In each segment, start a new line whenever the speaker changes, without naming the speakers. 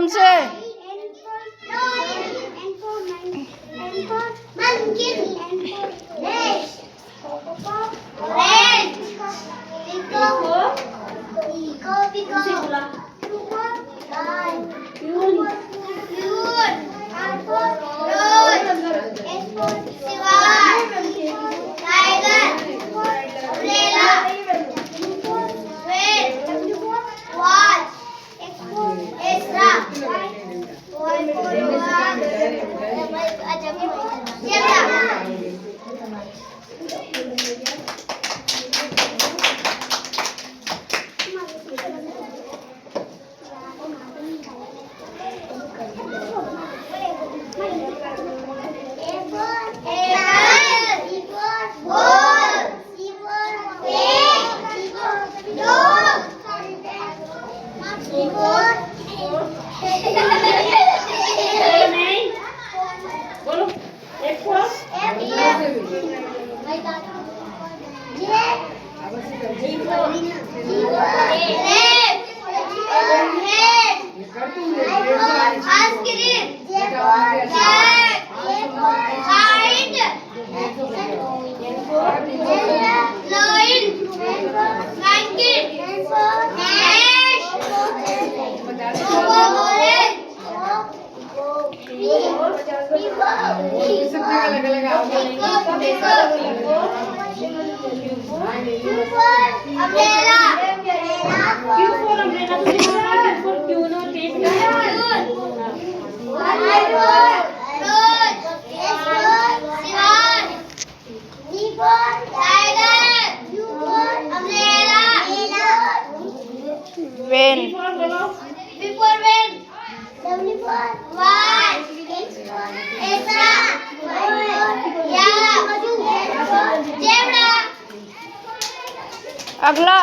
से वेन अगला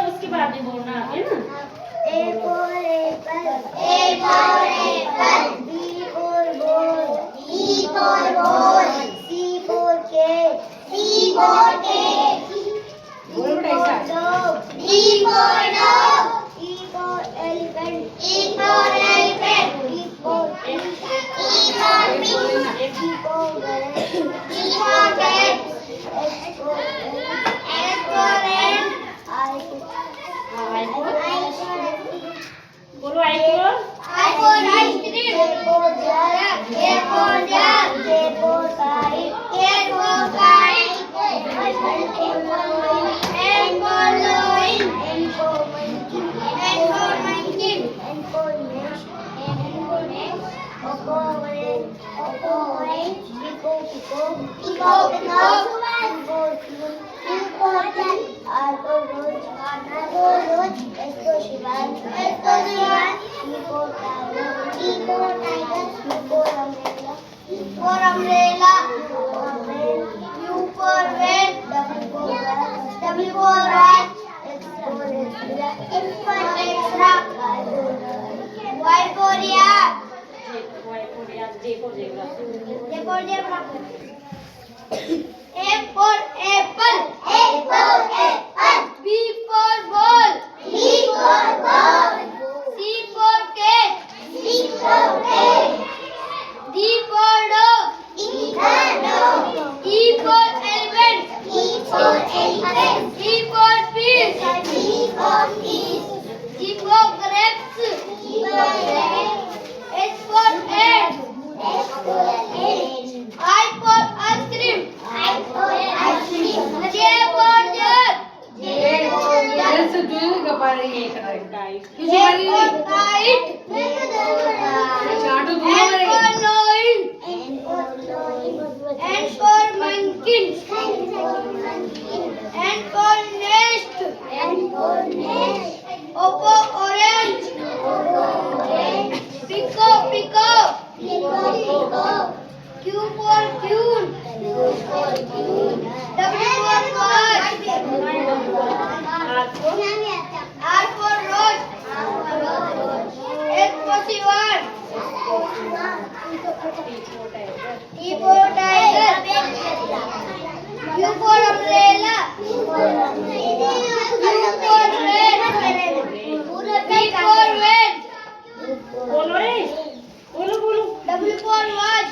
उसके बाद में बोलना है ना।
A for apple, B for ball, E for ball, C for cat, D for dog, E for dog, E for elephant, F for fish, G for cat, H for ant,
बोलो आई को
I for ice cream, J for jar, K for jar, J for kite, K for kite, L for loin, N for monkey, N for nest, O for orange, P for peacock, P for cat, R for rose, S for Shivan, T for tiger, T for umbrella, U for van, W for rat, X for extra, Y for yak,
जे को zebra
A for apple, B for ball, C for cat, D for dog, E for elephant, G for fish, G for grapes, H for ant, I for ice cream, J for jug,
ये से जो का पारे ये correct है
umbrella. U for red. V for red.
બોલો રે બોલો બોલો
W for watch.